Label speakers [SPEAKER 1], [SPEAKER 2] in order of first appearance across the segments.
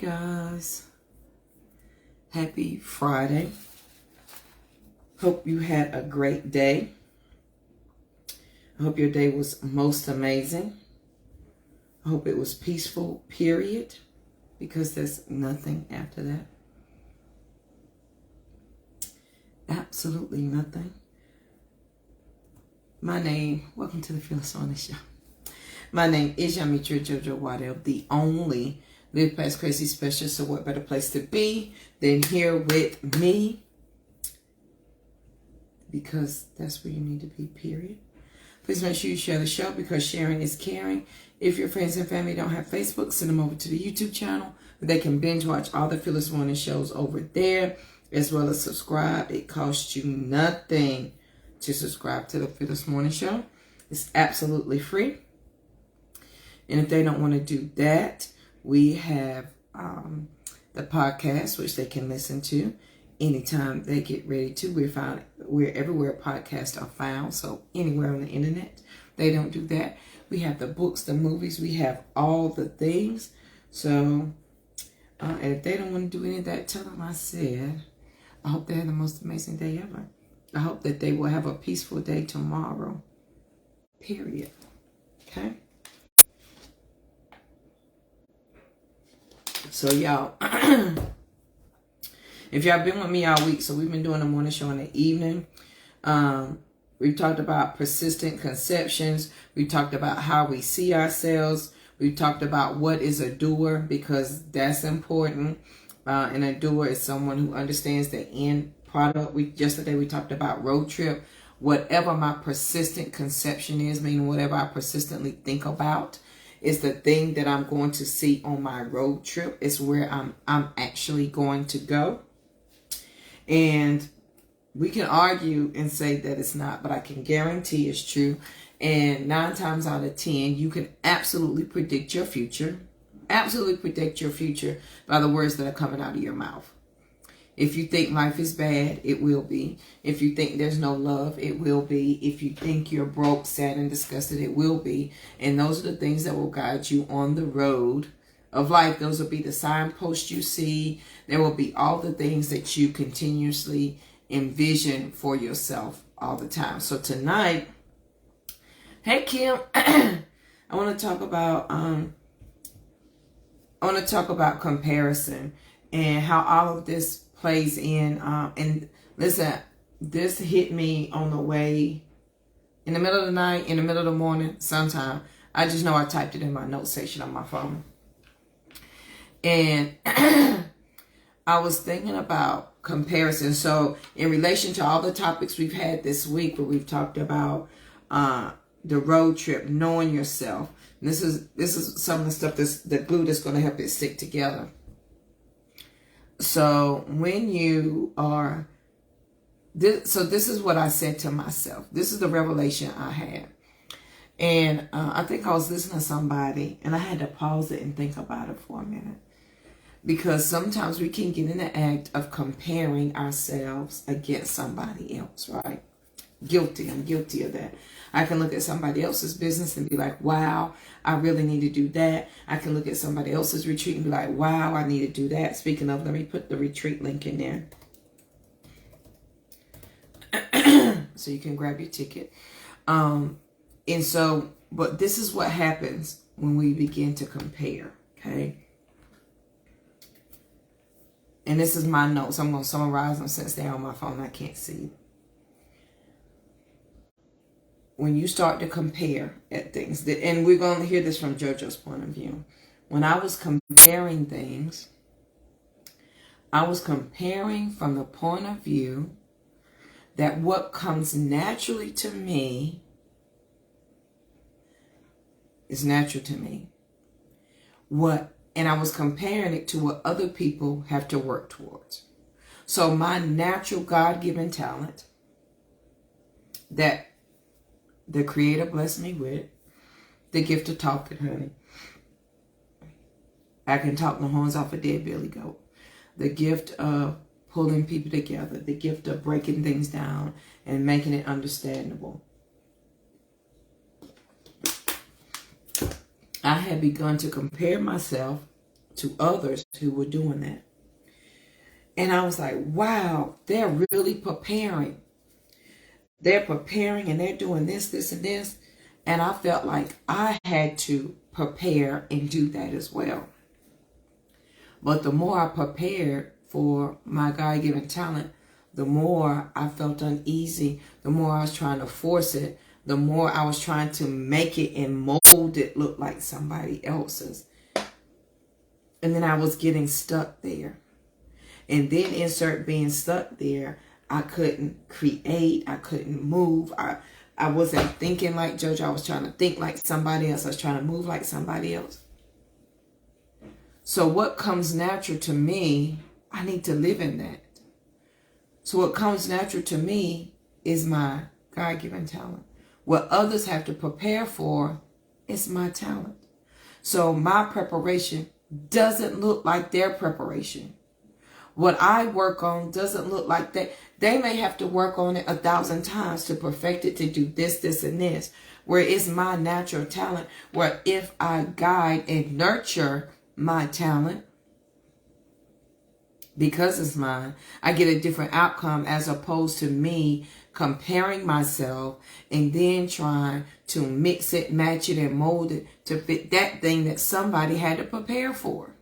[SPEAKER 1] guys. Happy Friday. Hope you had a great day. I hope your day was most amazing. I hope it was peaceful, period, because there's nothing after that. Absolutely nothing. Welcome to the Fearless Wellness Show. My name is Yamitra Jojo Waddell, the only Live Past Crazy specialist. So what better place to be than here with me? Because that's where you need to be, period. Please make sure you share the show because sharing is caring. If your friends and family don't have Facebook, send them over to the YouTube channel where they can binge watch all the Fearless Wellness shows over there, as well as subscribe. It costs you nothing to subscribe to the Fearless Morning Show. It's absolutely free. And if they don't want to do that, we have the podcast, which they can listen to anytime they get ready to. We're everywhere podcasts are found, so anywhere on the internet. They don't do that. We have the books, the movies. We have all the things. So, and if they don't want to do any of that, tell them I said, I hope they have the most amazing day ever. I hope that they will have a peaceful day tomorrow. Period. Okay? So y'all, if y'all been with me all week, so we've been doing the morning show in the evening. We talked about persistent conceptions. We talked about how we see ourselves. We talked about what is a doer, because that's important. And a doer is someone who understands the end product. Yesterday we talked about road trip. Whatever my persistent conception is, meaning whatever I persistently think about, is the thing that I'm going to see on my road trip. It's where I'm actually going to go. And we can argue and say that it's not, but I can guarantee it's true. And 9 times out of 10, you can absolutely predict your future. Absolutely predict your future by the words that are coming out of your mouth. If you think life is bad, it will be. If you think there's no love, it will be. If you think you're broke, sad, and disgusted, it will be. And those are the things that will guide you on the road of life. Those will be the signposts you see. There will be all the things that you continuously envision for yourself all the time. So tonight, hey Kim, I want to talk about comparison and how all of this plays in. And listen, this hit me on the way, in the middle of the night, in the middle of the morning, sometime. I just know I typed it in my notes section on my phone. And I was thinking about comparison. So in relation to all the topics we've had this week, where we've talked about the road trip, knowing yourself. And this is some of the stuff the glue that's going to help it stick together. So when you are, this is what I said to myself. This is the revelation I had. And I think I was listening to somebody and I had to pause it and think about it for a minute. Because sometimes we can get in the act of comparing ourselves against somebody else, right? I'm guilty of that. I can look at somebody else's business and be like, wow, I really need to do that. I can look at somebody else's retreat and be like, wow, I need to do that. Speaking of, let me put the retreat link in there so you can grab your ticket. But this is what happens when we begin to compare, okay? And this is my notes. I'm going to summarize them since they're on my phone. I can't see. When you start to compare at things, and we're going to hear this from JoJo's point of view. When I was comparing things, I was comparing from the point of view that what comes naturally to me is natural to me. And I was comparing it to what other people have to work towards. So my natural God-given talent that the Creator blessed me with, the gift of talking, honey. I can talk the horns off a dead billy goat. The gift of pulling people together. The gift of breaking things down and making it understandable. I had begun to compare myself to others who were doing that. And I was like, wow, they're really preparing. They're preparing and they're doing this, this, and this. And I felt like I had to prepare and do that as well. But the more I prepared for my God-given talent, the more I felt uneasy, the more I was trying to force it, the more I was trying to make it and mold it look like somebody else's. And then I was getting stuck there. And then insert being stuck there, I couldn't create, I couldn't move. I wasn't thinking like JoJo. I was trying to think like somebody else. I was trying to move like somebody else. So what comes natural to me, I need to live in that. So what comes natural to me is my God-given talent. What others have to prepare for is my talent. So my preparation doesn't look like their preparation. What I work on doesn't look like that. They may have to work on it 1,000 times to perfect it, to do this, this, and this. Where it's my natural talent. Where if I guide and nurture my talent, because it's mine, I get a different outcome as opposed to me comparing myself and then trying to mix it, match it, and mold it to fit that thing that somebody had to prepare for.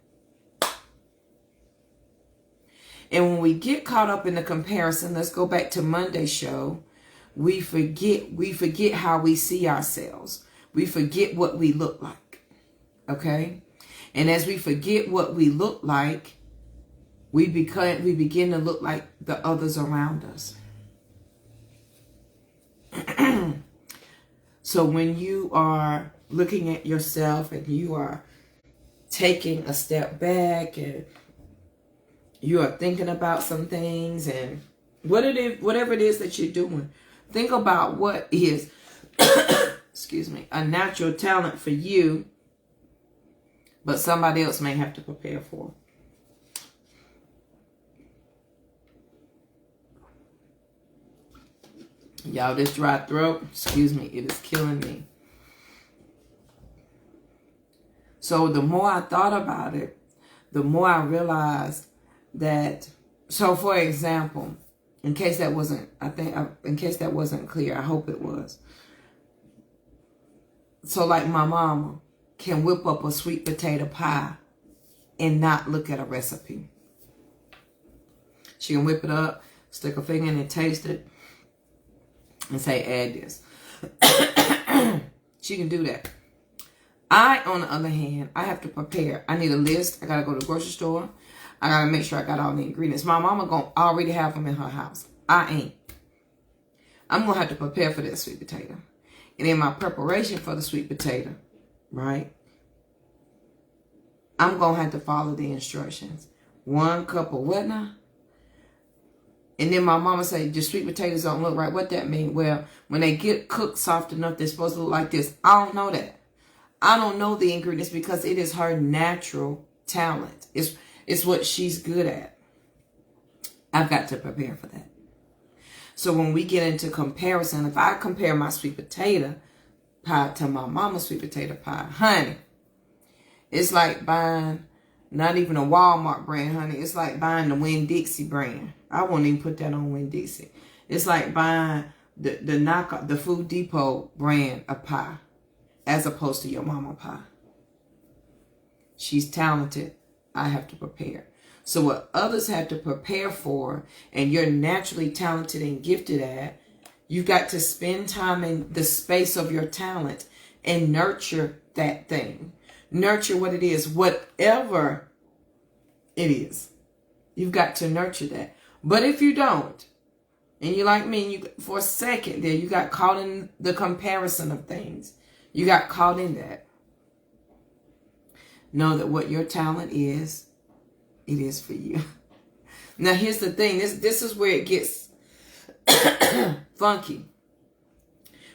[SPEAKER 1] And when we get caught up in the comparison, let's go back to Monday's show, we forget how we see ourselves. We forget what we look like. Okay? And as we forget what we look like, we begin to look like the others around us. So when you are looking at yourself and you are taking a step back and you are thinking about some things and whatever it is that you're doing, think about what is, excuse me, a natural talent for you, but somebody else may have to prepare for. Y'all, this dry throat, excuse me, it is killing me. So the more I thought about it, the more I realized that, so for example, in case that wasn't clear, I hope it was. So like my mama can whip up a sweet potato pie and not look at a recipe. She can whip it up, stick her finger in and taste it, and say, add this. She can do that. I, on the other hand, I have to prepare. I need a list. I got to go to the grocery store. I got to make sure I got all the ingredients. My mama going to already have them in her house. I ain't. I'm going to have to prepare for that sweet potato. And in my preparation for the sweet potato, right, I'm going to have to follow the instructions. 1 cup of what now? And then my mama say, the sweet potatoes don't look right. What that mean? Well, when they get cooked soft enough, they're supposed to look like this. I don't know that. I don't know the ingredients because it is her natural talent. It's what she's good at. I've got to prepare for that. So when we get into comparison, if I compare my sweet potato pie to my mama's sweet potato pie, honey, it's like buying not even a Walmart brand, honey. It's like buying the Winn-Dixie brand. I won't even put that on Winn-Dixie. It's like buying the knockoff, the Food Depot brand of pie, as opposed to your mama pie. She's talented. I have to prepare. So what others have to prepare for, and you're naturally talented and gifted at, you've got to spend time in the space of your talent and nurture that thing. Nurture what it is, whatever it is. You've got to nurture that. But if you don't, and you're like me, and you for a second there, you got caught in the comparison of things. You got caught in that. Know that what your talent is, it is for you. Now here's the thing. This is where it gets funky.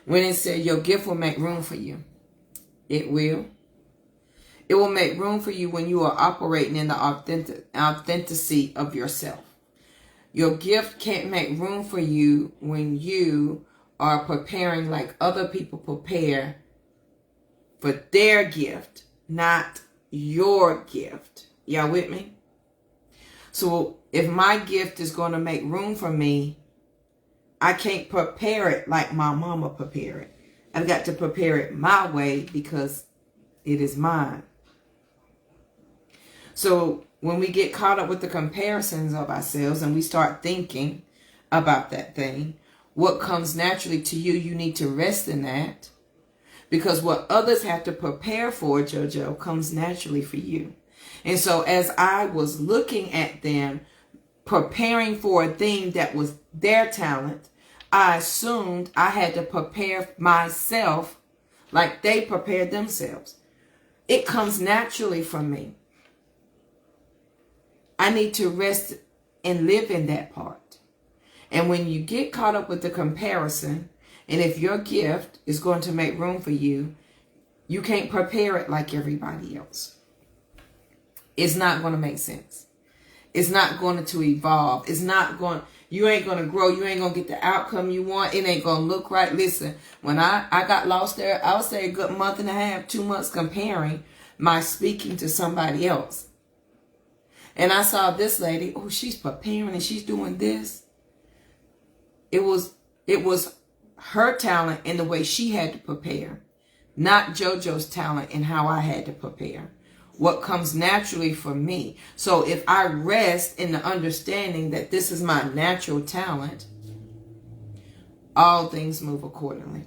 [SPEAKER 1] When it said your gift will make room for you. It will. It will make room for you when you are operating in the authenticity of yourself. Your gift can't make room for you when you are preparing like other people prepare for their gift, not your gift. Y'all with me? So if my gift is going to make room for me, I can't prepare it like my mama prepared it. I've got to prepare it my way because it is mine. So when we get caught up with the comparisons of ourselves and we start thinking about that thing, what comes naturally to you, you need to rest in that. Because what others have to prepare for, JoJo, comes naturally for you. And so as I was looking at them preparing for a thing that was their talent, I assumed I had to prepare myself like they prepared themselves. It comes naturally from me. I need to rest and live in that part. And when you get caught up with the comparison, and if your gift is going to make room for you, you can't prepare it like everybody else. It's not going to make sense. It's not going to evolve. It's not going, you ain't going to grow. You ain't going to get the outcome you want. It ain't going to look right. Listen, when I got lost there, I would say a good month and a half, 2 months comparing my speaking to somebody else. And I saw this lady, oh, she's preparing and she's doing this. It was her talent in the way she had to prepare, not JoJo's talent in how I had to prepare. What comes naturally for me. So if I rest in the understanding that this is my natural talent, all things move accordingly.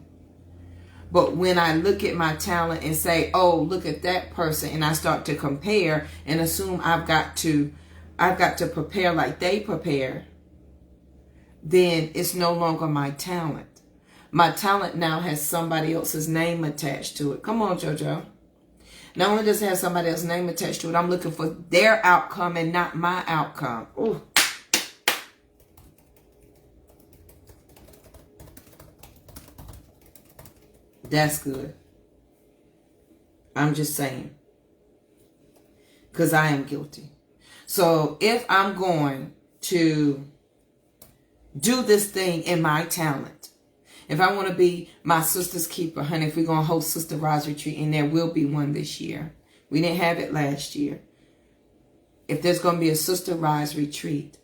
[SPEAKER 1] But when I look at my talent and say, oh, look at that person, and I start to compare and assume I've got to prepare like they prepare, then it's no longer my talent. My talent now has somebody else's name attached to it. Come on, JoJo. Not only does it have somebody else's name attached to it, I'm looking for their outcome and not my outcome. Ooh. That's good. I'm just saying. Because I am guilty. So if I'm going to do this thing in my talent, if I want to be my sister's keeper, honey, if we're going to host Sister Rise Retreat, and there will be one this year. We didn't have it last year. If there's going to be a Sister Rise Retreat,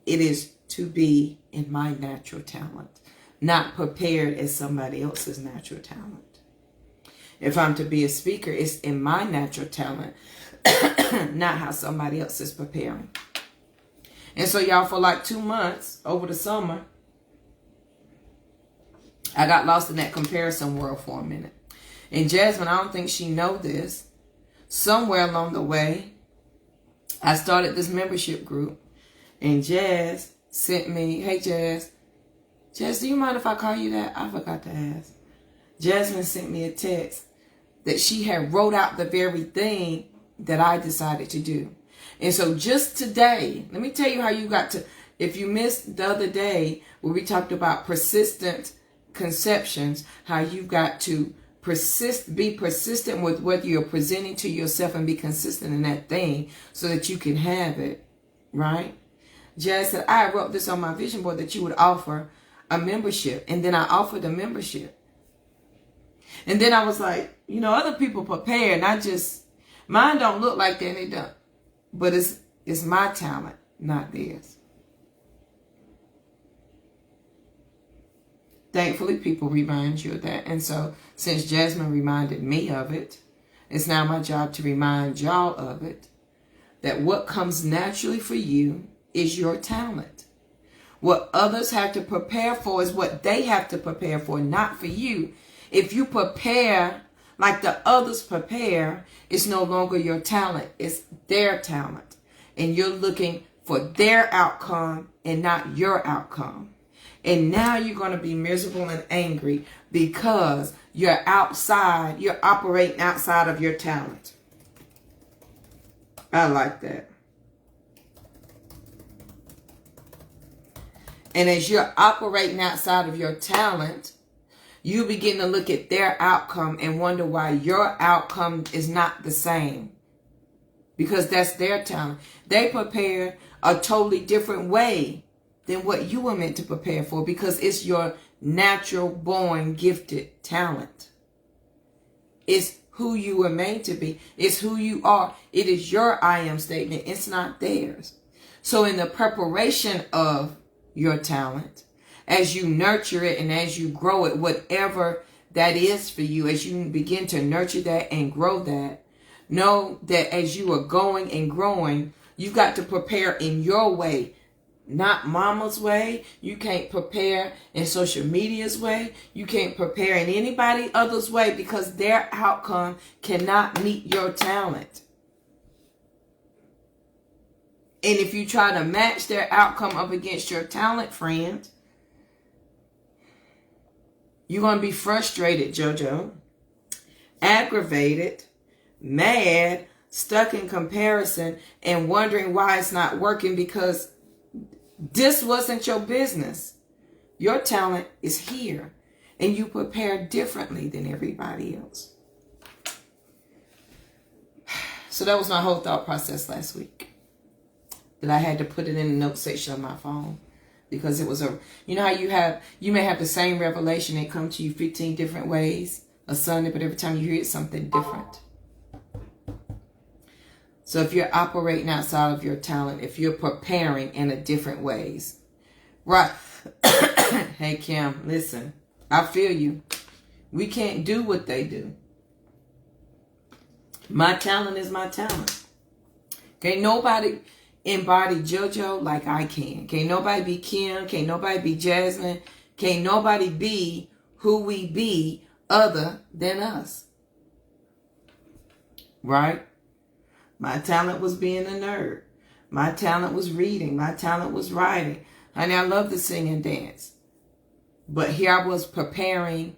[SPEAKER 1] it is to be in my natural talent, not prepared as somebody else's natural talent. If I'm to be a speaker, it's in my natural talent, not how somebody else is preparing. And so y'all, for like 2 months over the summer, I got lost in that comparison world for a minute. And Jasmine, I don't think she know this. Somewhere along the way, I started this membership group. And Jazz sent me, hey Jazz, do you mind if I call you that? I forgot to ask. Jasmine sent me a text that she had wrote out the very thing that I decided to do. And so just today, let me tell you how you got to, if you missed the other day where we talked about persistent conceptions, how you've got to be persistent with what you're presenting to yourself and be consistent in that thing so that you can have it, right? Jazz said, I wrote this on my vision board that you would offer a membership. And then I offered a membership. And then I was like, you know, other people prepare and mine don't look like that, they don't. But it's my talent, not theirs. Thankfully, people remind you of that. And so, since Jasmine reminded me of it, it's now my job to remind y'all of it. That what comes naturally for you is your talent. What others have to prepare for is what they have to prepare for, not for you. If you prepare like the others prepare, it's no longer your talent. It's their talent. And you're looking for their outcome and not your outcome. And now you're going to be miserable and angry because you're operating outside of your talent. I like that. And as you're operating outside of your talent, you begin to look at their outcome and wonder why your outcome is not the same. Because that's their talent. They prepare a totally different way than what you were meant to prepare for, because it's your natural born gifted talent. It's who you were made to be. It's who you are. It is your I am statement. It's not theirs. So in the preparation of your talent, as you nurture it and as you grow it, whatever that is for you, as you begin to nurture that and grow that, know that as you are going and growing, you've got to prepare in your way, not mama's way. You can't prepare in social media's way. You can't prepare in anybody other's way, because their outcome cannot meet your talent. And if you try to match their outcome up against your talent, friend, you're going to be frustrated, JoJo, aggravated, mad, stuck in comparison, and wondering why it's not working, because this wasn't your business. Your talent is here, and you prepare differently than everybody else. So that was my whole thought process last week. That I had to put it in the note section of my phone, because it was you know how you may have the same revelation and come to you 15 different ways a Sunday, but every time you hear it, something different. So if you're operating outside of your talent, if you're preparing in a different ways, right? Hey, Kim, listen, I feel you. We can't do what they do. My talent is my talent. Can't nobody embody JoJo like I can. Can't nobody be Kim. Can't nobody be Jasmine. Can't nobody be who we be other than us. Right? My talent was being a nerd. My talent was reading. My talent was writing. Honey, I love to sing and dance. But here I was comparing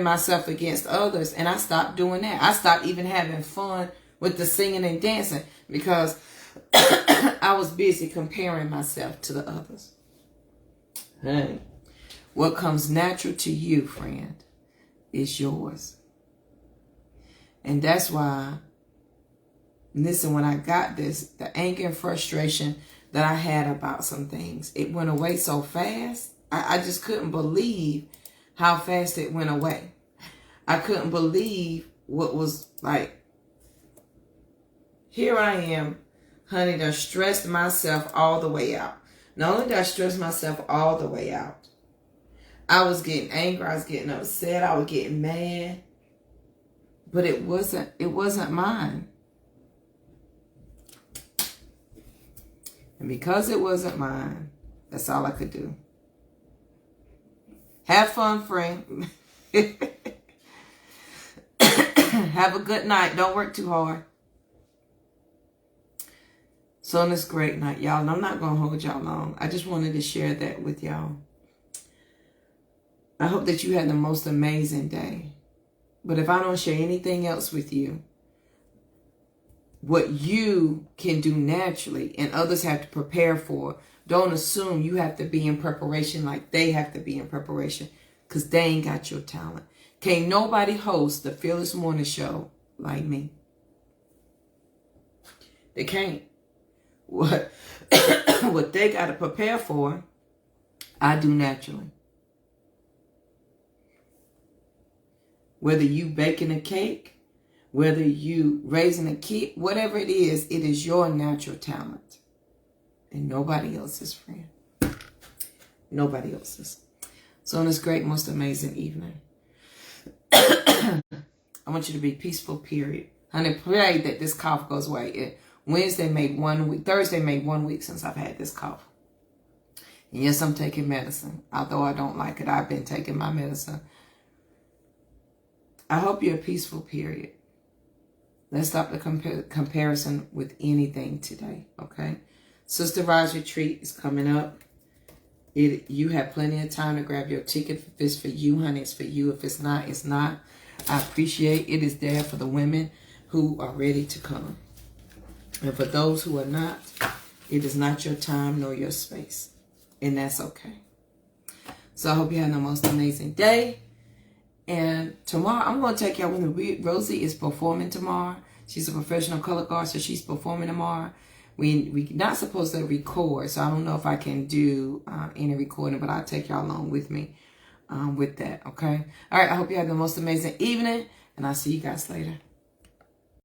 [SPEAKER 1] myself against others, and I stopped doing that. I stopped even having fun with the singing and dancing, because I was busy comparing myself to the others. Hey, what comes natural to you, friend, is yours. And that's why, listen, when I got this, the anger and frustration that I had about some things, it went away so fast. I just couldn't believe how fast it went away. I couldn't believe what was like. Here I am, honey, done stressed myself all the way out. Not only did I stress myself all the way out, I was getting angry, I was getting upset, I was getting mad. But it wasn't mine. And because it wasn't mine, that's all I could do. Have fun, friend. Have a good night. Don't work too hard. So on this great night, y'all, and I'm not going to hold y'all long. I just wanted to share that with y'all. I hope that you had the most amazing day. But if I don't share anything else with you, what you can do naturally and others have to prepare for, don't assume you have to be in preparation like they have to be in preparation, because they ain't got your talent. Can't nobody host the Fearless Morning Show like me. They can't. What they got to prepare for, I do naturally. Whether you baking a cake, whether you raising a kid, whatever it is your natural talent. And nobody else's, friend. Nobody else's. So on this great, most amazing evening, I want you to be peaceful, period. Honey, pray that this cough goes away. Thursday made 1 week since I've had this cough. And yes, I'm taking medicine. Although I don't like it, I've been taking my medicine. I hope you're peaceful, period. Let's stop the comparison with anything today, okay? Sister Rise Retreat is coming up. You have plenty of time to grab your ticket. If it's for you, honey, it's for you. If it's not, it's not. I appreciate it. Is there for the women who are ready to come. And for those who are not, it is not your time nor your space. And that's okay. So I hope you have the most amazing day. And tomorrow, I'm going to take y'all with me. Rosie is performing tomorrow. She's a professional color guard, so she's performing tomorrow. We're not supposed to record, so I don't know if I can do any recording, but I'll take y'all along with me with that, okay? All right, I hope you have the most amazing evening. And I'll see you guys later.